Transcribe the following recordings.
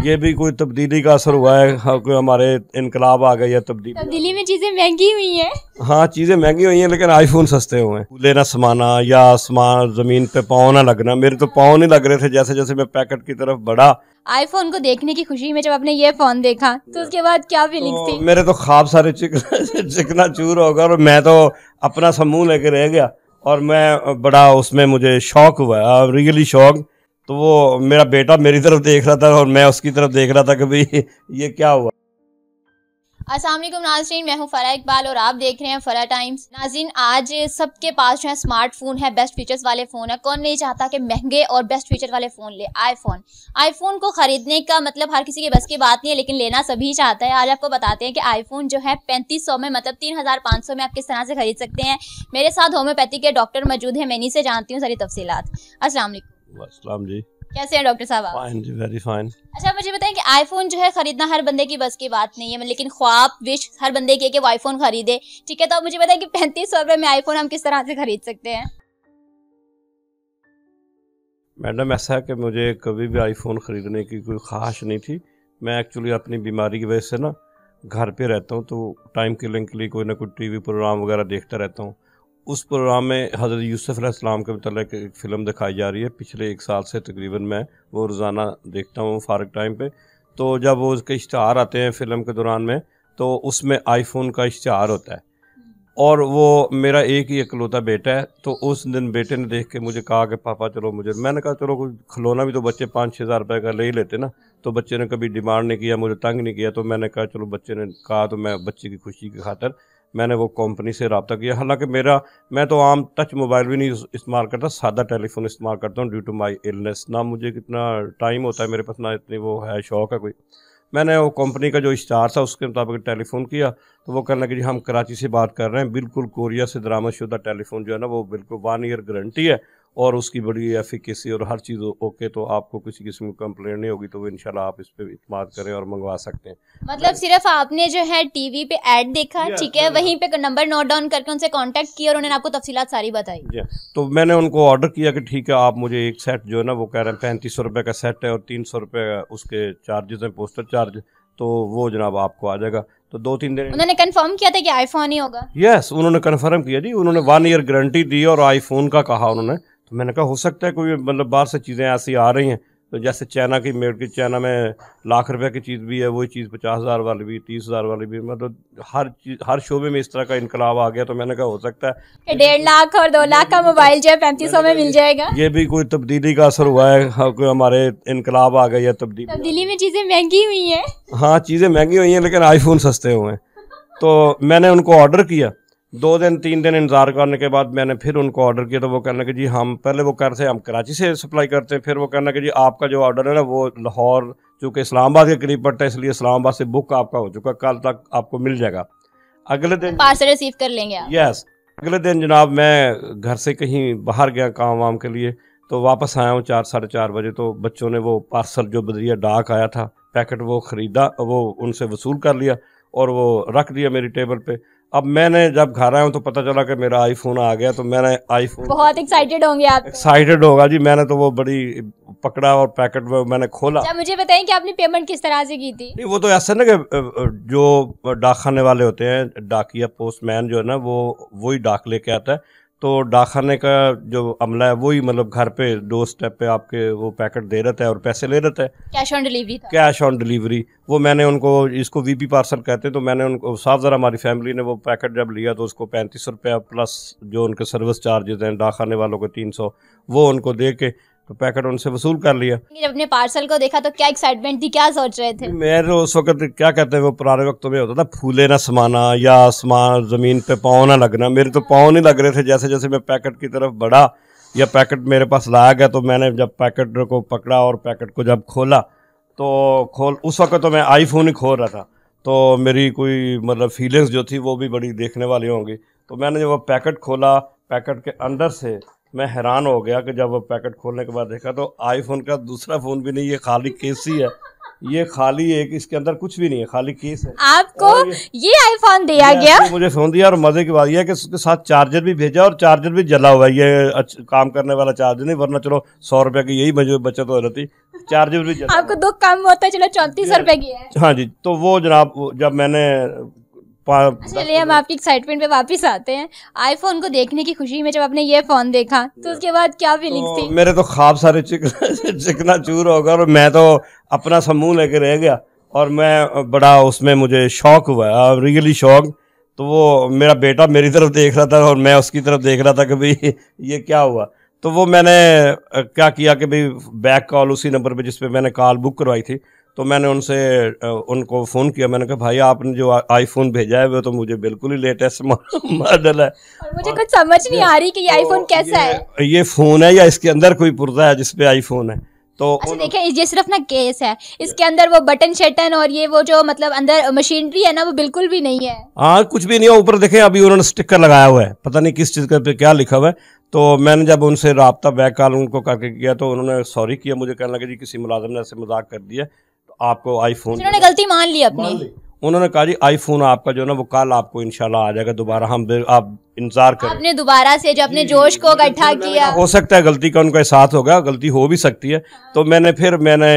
ये भी कोई तब्दीली का असर हुआ है, हाँ, कोई हमारे इनकलाब आ गई है, तब्दीली में चीजें महंगी हुई हैं। हाँ चीजें महंगी हुई हैं लेकिन आईफोन सस्ते हुए हैं। लेना समाना या सामान जमीन पे पाँव ना लगना, मेरे तो पाँव नहीं लग रहे थे जैसे जैसे मैं पैकेट की तरफ बढ़ा। आईफोन को देखने की खुशी में जब आपने ये फोन देखा तो उसके बाद क्या फीलिंग्स थी? मेरे तो ख्वाब सारे चिकना चूर हो गया और मैं तो अपना समूह लेके रह गया और मैं बड़ा उसमें मुझे शौक हुआ, रियली शौक। तो वो मेरा बेटा मेरी तरफ देख रहा था और मैं उसकी तरफ देख रहा था कि भाई ये क्या हुआ। अस्सलाम वालेकुम नाज़रीन, मैं हूं फराह इकबाल और आप देख रहे हैं फराह टाइम्स। नाज़रीन, आज सबके पास जो है स्मार्टफोन है, बेस्ट फीचर्स वाले फ़ोन है। कौन नहीं चाहता कि महंगे और बेस्ट फीचर वाले फ़ोन ले? आईफोन को ख़रीदने का मतलब हर किसी के बस की बात नहीं है, लेकिन लेना सभी चाहता है। आज आपको बताते हैं कि आईफोन जो है 3500 में, मतलब 3500 में आप किस तरह से खरीद सकते हैं। मेरे साथ होम्योपैथी के डॉक्टर मौजूद हैं, मैं इन्हीं से जानती हूँ सारी तफसीलात। अस्सलाम वालेकुम जी, कैसे हैं डॉक्टर साहब? फाइन जी, वेरी फाइन। अच्छा, मुझे बताएं कि आईफोन जो है खरीदना हर बंदे की बस की बात नहीं है, लेकिन ख्वाब विश हर बंदे की है कि वो आईफोन खरीदे। ठीक है, तो आप मुझे बताएं कि 3500 रुपए में आईफोन हम किस तरह से खरीद सकते हैं? मैडम ऐसा है कि मुझे कभी भी आईफोन ख़रीदने की कोई ख्वाहिश नहीं थी। मैं एक्चुअली अपनी बीमारी की वजह से ना घर पे रहता हूँ, तो टाइम किलिंग के लिए कोई ना कोई टीवी प्रोग्राम वगैरह देखता रहता हूँ। उस प्रोग्राम में हज़रत यूसुफ़ अलैहिस्सलाम के मतलब एक फ़िल्म दिखाई जा रही है। पिछले 1 साल से तकरीबन मैं वो रोज़ाना देखता हूँ फ़ारग टाइम पे। तो जब वो उसके इश्तिहार आते हैं फ़िल्म के दौरान में, तो उसमें आईफोन का इश्तिहार होता है और वो मेरा एक ही इकलौता बेटा है। तो उस दिन बेटे ने देख के मुझे कहा कि पापा चलो मुझे, मैंने कहा चलो कोई खिलौना भी तो बच्चे 5-6 हज़ार रुपये का ले ही लेते ना। तो बच्चे ने कभी डिमांड नहीं किया, मुझे तंग नहीं किया। तो मैंने कहा चलो, बच्चे ने कहा तो मैं बच्चे की खुशी की खातिर मैंने वो कंपनी से रब्ता किया। हालांकि मैं तो आम टच मोबाइल भी नहीं इस्तेमाल करता, सादा टेलीफोन इस्तेमाल करता हूँ ड्यू टू माई इलनेस। ना मुझे कितना टाइम होता है मेरे पास, ना इतनी वो है शौक है कोई। मैंने वो कंपनी का जो इश्तिहार था उसके मुताबिक टेलीफोन किया, तो वो कहने लगे जी हम कराची से बात कर रहे हैं, बिल्कुल कोरिया से दरामदशुदा टेलीफोन जो है ना वो बिल्कुल 1 ईयर गारंटी है और उसकी बड़ी एफिकेसी और हर चीज़ ओके। तो आपको किसी किस्म की कंप्लेंट नहीं होगी, तो वो इंशाल्लाह आप इस पर इत्मीनान करें और मंगवा सकते हैं। मतलब सिर्फ आपने जो है टीवी पे ऐड देखा, ठीक है, वहीं पे नंबर नोट डाउन करके उनसे कांटेक्ट किया और उन्होंने आपको तफसीलात सारी बताई। तो मैंने उनको ऑर्डर किया कि ठीक है आप मुझे एक सेट जो है ना, वो कह रहे हैं 3500 रुपये का सेट है और 300 रुपये उसके चार्जेस हैं, पोस्टर चार्ज। तो वो जनाब आपको आ जाएगा। तो 2-3 दिन उन्होंने कंफर्म किया था कि आईफोन ही होगा? यस, उन्होंने कंफर्म किया जी। उन्होंने 1 ईयर गारंटी दी और आईफोन का कहा उन्होंने। तो मैंने कहा हो सकता है कोई मतलब बाहर से चीज़ें ऐसी आ रही हैं, तो जैसे चाइना की मेड की, चाइना में लाख रुपए की चीज़ भी है, वही चीज़ 50,000 वाली भी, 30,000 वाली भी, मतलब हर चीज़ हर शोबे में इस तरह का इनकलाब आ गया। तो मैंने कहा हो सकता है 1.5 लाख और 2 लाख का मोबाइल जो है 3500 में मिल जाएगा। ये भी कोई तब्दीली का असर हुआ है, हाँ, कोई हमारे इनकलाब आ गई है, तब्दीली में चीजें महंगी हुई हैं। हाँ चीज़ें महंगी हुई हैं लेकिन आईफोन सस्ते हुए हैं। तो मैंने उनको ऑर्डर किया, 2-3 दिन इंतज़ार करने के बाद मैंने फिर उनको ऑर्डर किया। तो वो कहने लगे जी हम पहले वो कह रहे थे हम कराची से सप्लाई करते हैं, फिर वो कहने लगे जी आपका जो ऑर्डर है ना वो लाहौर, चूँकि इस्लामाबाद के करीब पड़ता है इसलिए इस्लामाबाद से बुक आपका हो चुका, कल तक आपको मिल जाएगा। अगले दिन पार्सल रिसीव कर लेंगे आप? यस, अगले दिन जनाब मैं घर से कहीं बाहर गया काम वाम के लिए, तो वापस आया हूँ 4-4:30 बजे। तो बच्चों ने वो पार्सल जो बदरिया डाक आया था पैकेट वो ख़रीदा, वो उनसे वसूल कर लिया और वो रख दिया मेरी टेबल पे। अब मैंने जब घर आया हूँ तो पता चला कि मेरा आईफोन आ गया। तो मैंने आईफोन, बहुत एक्साइटेड होंगे आप? एक्साइटेड होगा जी। मैंने तो वो बड़ी पकड़ा और पैकेट में मैंने खोला। अच्छा, मुझे बताएं कि आपने पेमेंट किस तरह से की थी? नहीं वो तो ऐसा ना कि जो डाकखाने वाले होते हैं, डाकिया पोस्टमैन जो है ना वो वही डाक लेके आता है। तो डाकखाने का जो अमला है वही मतलब घर पे डोर स्टेप पे आपके वो पैकेट दे रहता है और पैसे ले रहता है। कैश ऑन डिलीवरी था? Cash on delivery. वो मैंने उनको, इसको वीपी पार्सल कहते हैं, तो मैंने उनको साफ ज़रा हमारी फैमिली ने वो पैकेट जब लिया तो उसको 3500 रुपया प्लस जो उनके सर्विस चार्जेस हैं डाकखाने वालों के 300, वो उनको दे के तो पैकेट उनसे वसूल कर लिया। जब अपने पार्सल को देखा तो क्या एक्साइटमेंट थी, क्या सोच रहे थे? मेरे उस वक्त क्या कहते हैं वो पुराने वक्तों में होता था फूले ना समाना या आसमान ज़मीन पे पाँव ना लगना, मेरे तो पाँव नहीं लग रहे थे। जैसे जैसे मैं पैकेट की तरफ बढ़ा या पैकेट मेरे पास लाया गया, तो मैंने जब पैकेट को पकड़ा और पैकेट को जब खोला तो उस वक्त तो मैं आईफोन ही खोल रहा था। तो मेरी कोई मतलब फीलिंग्स जो थी वो भी बड़ी देखने वाली होंगी। तो मैंने जब वो पैकेट खोला, पैकेट के अंदर से मैं हैरान हो गया कि जब वो पैकेट खोलने के बाद देखा तो आईफोन का दूसरा फ़ोन भी नहीं, ये खाली केस ही है। ये खाली एक, इसके अंदर कुछ भी नहीं है, खाली केस है। आपको ये आईफोन दिया गया? मुझे फोन दिया, और मजे की बात यह है कि उसके साथ चार्जर भी भेजा, और चार्जर भी जला हुआ है। ये काम करने वाला चार्जर नहीं, वरना चलो 100 रुपए की यही मुझे बचत हो रही थी, चार्जर भी जला। आपको दुख कम होता है, चलो 34 रुपए की है। हाँ जी, तो वो जनाब जब मैंने चलिए हम आपकी एक्साइटमेंट पे वापस आते हैं। आईफोन को देखने की खुशी में जब आपने ये फोन देखा तो उसके बाद क्या फीलिंग्स थी? मेरे तो ख्वाब सारे चिकना चूर हो गया, और मैं तो अपना समूह लेके रह गया, और मैं बड़ा उसमें मुझे शौक हुआ, रियली शौक। तो वो मेरा बेटा मेरी तरफ देख रहा था और मैं उसकी तरफ देख रहा था कि भाई ये क्या हुआ। तो वो मैंने क्या किया कि भाई बैक कॉल उसी नंबर पे जिस पे मैंने कॉल बुक करवाई थी, तो मैंने उनको फ़ोन किया। मैंने कहा भाई आपने जो आईफोन भेजा है वो तो मुझे बिल्कुल ही लेटेस्ट मॉडल है, और मुझे कुछ समझ नहीं आ रही कि ये आईफोन कैसा है। ये फ़ोन है या इसके अंदर कोई पुर्जा है जिसपे आईफोन है। तो अच्छा देखिए, ये सिर्फ ना केस है, इसके अंदर वो बटन शटन और ये वो जो मतलब अंदर मशीनरी है ना, वो बिल्कुल भी नहीं है। हाँ, कुछ भी नहीं है। ऊपर देखें, अभी उन्होंने स्टिकर लगाया हुआ है, पता नहीं किस चीज़ पे क्या लिखा हुआ है। तो मैंने जब उनसे राब्ता बैक कॉल उनको करके किया तो उन्होंने सॉरी किया, मुझे कहने लगे जी किसी मुलाजिम ने ऐसे मजाक कर दिया, तो आपको आईफोन, उन्होंने गलती मान ली अपनी। उन्होंने कहा जी आईफोन आपका जो है ना वो कल आपको इंशाल्लाह आ जाएगा दोबारा, आप इंतजार करें। आपने दोबारा से जो अपने जोश को इकट्ठा किया। हो सकता है गलती का उनका एहसास हो गया, गलती हो भी सकती है। तो मैंने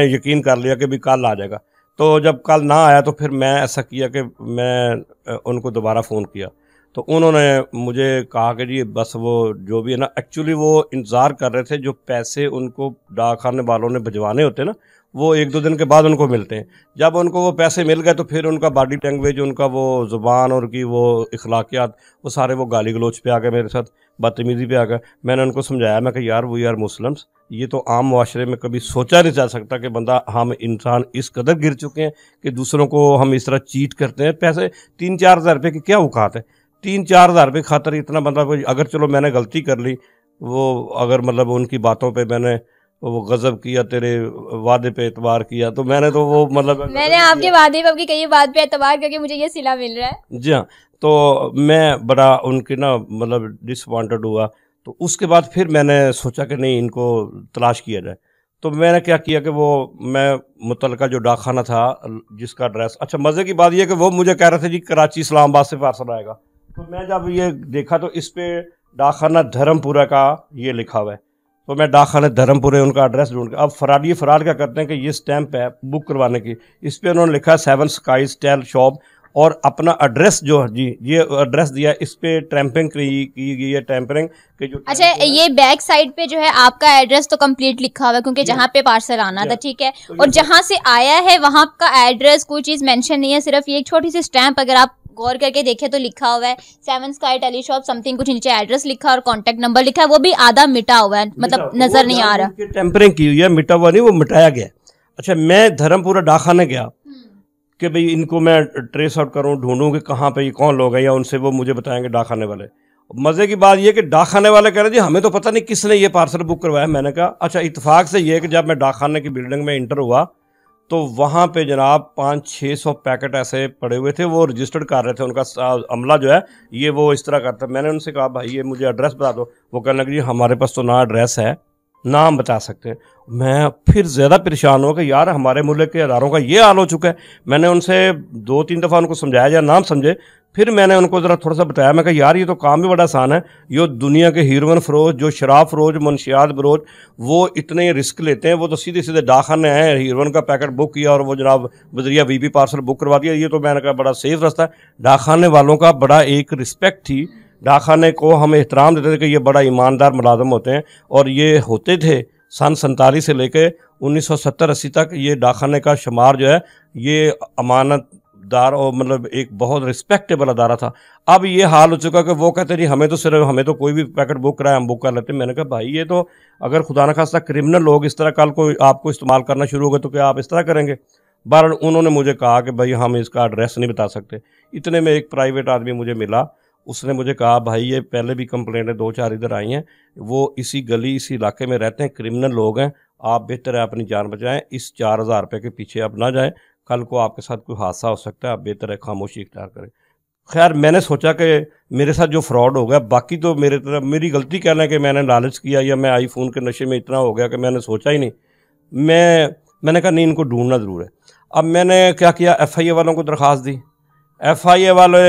यकीन कर लिया कि भी कल आ जाएगा। तो जब कल ना आया तो फिर मैं ऐसा किया कि मैं उनको दोबारा फ़ोन किया, तो उन्होंने मुझे कहा कि जी बस वो जो भी है ना, एक्चुअली वो इंतज़ार कर रहे थे, जो पैसे उनको डाकखाने वालों ने भिजवाने होते हैं ना, वो 1-2 दिन के बाद उनको मिलते हैं। जब उनको वो पैसे मिल गए तो फिर उनका बॉडी लैंग्वेज, उनका वो ज़ुबान और की वो इखलाकियात, वो सारे वो गाली गलोच पे आ गए, मेरे साथ बदतमीज़ी पे आ गए। मैंने उनको समझाया, मैं कि यार वी आर मुस्लिम्स, ये तो आम मुआशरे में कभी सोचा नहीं जा सकता कि बंदा, हम इंसान इस कदर गिर चुके हैं कि दूसरों को हम इस तरह चीट करते हैं। पैसे 3-4 हज़ार रुपये की क्या औकात है? 3-4 हज़ार रुपये खातर इतना बंदा, अगर चलो मैंने गलती कर ली, वो अगर मतलब उनकी बातों पे मैंने वो गज़ब किया, तेरे वादे पे एतबार किया, तो मैंने तो वो मतलब मैंने आपके वादे पे, आपकी कई बात पे एतबार करके मुझे ये सिला मिल रहा है। जी हाँ, तो मैं बड़ा उनके ना मतलब डिसअपॉइंटेड हुआ। तो उसके बाद फिर मैंने सोचा कि नहीं, इनको तलाश किया जाए। तो मैंने क्या किया कि वो मैं मुतलका जो डाकखाना था जिसका एड्रेस, अच्छा मज़े की बात यह कि वो मुझे कह रहे थे जी कराची इस्लामाबाद से पार्सल आएगा। तो मैं जब ये देखा तो इस पे डाकखाना धर्मपुरा का ये लिखा हुआ है, तो मैं डाकखाने धर्मपुरे उनका एड्रेस ढूंढ के, अब फराड क्या करते हैं कि ये स्टैंप है बुक करवाने की, इस पे उन्होंने लिखा है 7 स्काईज टेल शॉप, और अपना एड्रेस जो जी ये एड्रेस दिया, इस पे टैंपरिंग की गई है, टैंपरिंग के जो। अच्छा, ये बैक साइड पे जो है आपका एड्रेस तो कंप्लीट लिखा हुआ है, क्योंकि जहाँ पे पार्सल आना था, ठीक है, और जहाँ से आया है वहाँ का एड्रेस कोई चीज़ मेंशन नहीं है, सिर्फ ये एक छोटी सी स्टैंप, अगर आप गौर करके देखें तो लिखा हुआ है 7 स्काई टेली शॉप समथिंग, कुछ नीचे एड्रेस लिखा और कांटेक्ट नंबर लिखा है, वो भी आधा मिटा हुआ है, मतलब नजर नहीं आ रहा। टैंपरिंग की हुई है, मिटा हुआ नहीं, वो मिटाया गया। अच्छा, मैं धर्मपुरा डाकखाने गया कि भाई इनको मैं ट्रेस आउट करूं, ढूंढूं कि कहाँ पे ये कौन लोग हैं, या उनसे वो मुझे बताएंगे डाकखाने वाले। मज़े की बात ये कि डाकखाने वाले कह रहे जी हमें तो पता नहीं किसने ये पार्सल बुक करवाया। मैंने कहा अच्छा, इत्तेफाक से ये कि जब मैं डाकखाने की बिल्डिंग में इंटर हुआ तो वहाँ पे जनाब 500-600 पैकेट ऐसे पड़े हुए थे, वो रजिस्टर्ड कर रहे थे, उनका अमला जो है ये वो इस तरह करता है। मैंने उनसे कहा भाई ये मुझे एड्रेस बता दो। वो कहने लगे जी हमारे पास तो ना एड्रेस है ना हम बता सकते। मैं फिर ज़्यादा परेशान हो कि यार हमारे मुल्क के अदारों का ये हाल हो चुका है। मैंने उनसे 2-3 दफ़ा उनको समझाया या नाम समझे, फिर मैंने उनको ज़रा थोड़ा सा बताया। मैं कहा यार ये तो काम भी बड़ा आसान है, ये दुनिया के हीरोइन फरोज, जो शराब फरोज, मनशियात फरोज, वो इतने रिस्क लेते हैं, वो तो सीधे सीधे डाकखाने आए, हीरोइन का पैकेट बुक किया और वो जनाब बजरिया वीपी पार्सल बुक करवा दिया। ये तो मैंने कहा बड़ा सेफ रास्ता है। डाकखाने वालों का बड़ा एक रिस्पेक्ट थी, डाकखाने को हम एहतराम देते थे कि ये बड़ा ईमानदार मुलाजम होते हैं, और ये होते थे सन 47 से लेकर 1970-80 तक। ये डाकखाने का शुमार जो है ये अमानतदार और मतलब एक बहुत रिस्पेक्टेबल अदारा था। अब ये हाल हो चुका कि वो कहते नहीं हमें तो कोई भी पैकेट बुक कराए हम बुक कर लेते हैं। मैंने कहा भाई ये तो अगर खुदा न खास्ता क्रिमिनल लोग इस तरह कल को आपको इस्तेमाल करना शुरू हो गए तो क्या आप इस तरह करेंगे? बहरहाल उन्होंने मुझे कहा कि भाई हम इसका एड्रेस नहीं बता सकते। इतने में एक प्राइवेट आदमी मुझे मिला, उसने मुझे कहा भाई ये पहले भी कंप्लेंटें 2-4 इधर आई हैं, वो इसी गली इसी इलाके में रहते हैं, क्रिमिनल लोग हैं, आप बेहतर है अपनी जान बचाएं, इस 4000 रुपये के पीछे आप ना जाएं, कल को आपके साथ कोई हादसा हो सकता है, आप बेहतर है खामोशी इख्तियार करें। खैर मैंने सोचा कि मेरे साथ जो फ्रॉड हो गया, बाकी तो मेरे तरफ मेरी गलती कहना है कि मैंने लालच किया या मैं आईफोन के नशे में इतना हो गया कि मैंने सोचा ही नहीं। मैं मैंने कहा नहीं, इनको ढूंढना ज़रूर है। अब मैंने क्या किया, FIA वालों को दरख्वास्त दी। FIA वाले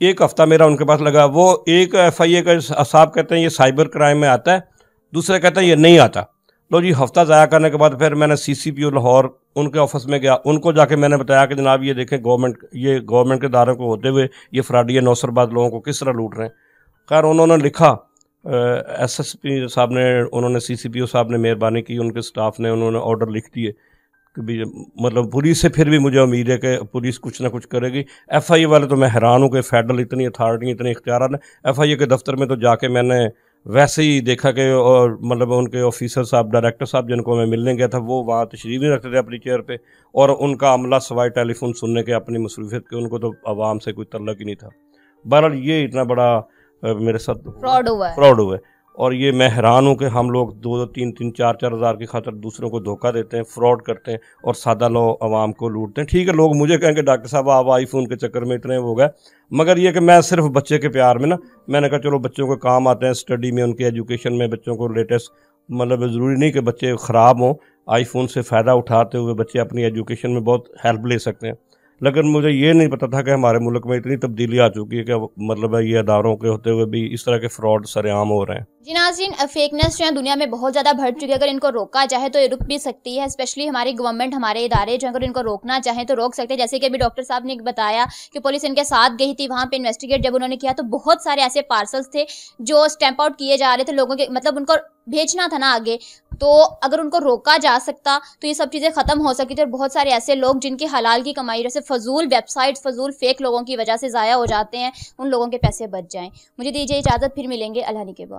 एक हफ़्ता मेरा उनके पास लगा। वो एक FIA का साहब कहते हैं ये साइबर क्राइम में आता है, दूसरे कहते हैं ये नहीं आता। लो जी, हफ्ता ज़ाया करने के बाद फिर मैंने CCPO लाहौर उनके ऑफिस में गया। उनको जाके मैंने बताया कि जनाब ये देखें, गवर्नमेंट के दायरे को होते हुए ये फ्राडिया नौसरबाज लोगों को किस तरह लूट रहे हैं। खैर उन्होंने लिखा, SSP साहब ने, उन्होंने CCPO साहब ने मेहरबानी की, उनके स्टाफ ने, उन्होंने ऑर्डर लिख दिए कि भी मतलब पुलिस से फिर भी मुझे उम्मीद है कि पुलिस कुछ ना कुछ करेगी। FIA वाले तो मैं हैरान हूँ कि फेडरल इतनी अथॉरिटी, इतने इख्तियार हैं। FIA के दफ्तर में तो जाके मैंने वैसे ही देखा कि और मतलब उनके ऑफिसर साहब, डायरेक्टर साहब जिनको मैं मिलने गया था, वो वहाँ तशरीफ नहीं रखते थे अपनी चेयर पे, और उनका अमला सवाए टेलीफोन सुनने के अपनी मसरूफियत के, उनको तो आवाम से कोई तल्लक ही नहीं था। बहरहाल ये इतना बड़ा मेरे साथ फ्रॉड हुआ है। और ये मैं हैरान हूँ कि हम लोग 2-3 4 हज़ार की खातर दूसरों को धोखा देते हैं, फ्रॉड करते हैं और सादा लोग आवाम को लूटते हैं। ठीक है, लोग मुझे कहेंगे डॉक्टर साहब आप आईफोन के चक्कर में इतने हो गए, मगर ये कि मैं सिर्फ बच्चे के प्यार में ना, मैंने कहा चलो बच्चों को काम आते हैं, स्टडी में, उनके एजुकेशन में, बच्चों को लेटेस्ट, मतलब ज़रूरी नहीं कि बच्चे ख़राब हों, आईफोन से फ़ायदा उठाते हुए बच्चे अपनी एजुकेशन में बहुत हेल्प ले सकते हैं। लेकिन मुझे ये नहीं पता था कि हमारे मुल्क में इतनी तब्दीली आ चुकी है कि मतलब ये अदारों के होते हुए भी इस तरह के फ्रॉड सरेआम हो रहे हैं। जी नाज़रीन, फेकनेस जो है दुनिया में बहुत ज़्यादा बढ़ चुकी है। अगर इनको रोका जाए तो ये रुक भी सकती है। स्पेशली हमारी गवर्नमेंट, हमारे इदारे जो अगर इनको रोकना चाहें तो रोक सकते हैं। जैसे कि अभी डॉक्टर साहब ने बताया कि पुलिस इनके साथ गई थी, वहाँ पे इन्वेस्टिगेट जब उन्होंने किया तो बहुत सारे ऐसे पार्सल्स थे जो स्टैंप आउट किए जा रहे थे लोगों के, मतलब उनको भेजना था ना आगे। तो अगर उनको रोका जा सकता तो ये सब चीज़ें ख़त्म हो सकती थी। और बहुत सारे ऐसे लोग जिनकी हलाल की कमाई जैसे फजूल वेबसाइट, फजूल फेक लोगों की वजह से ज़ाया हो जाते हैं, उन लोगों के पैसे बच जाएँ। मुझे दीजिए इजाज़त, फिर मिलेंगे। अल्लाह के बाद।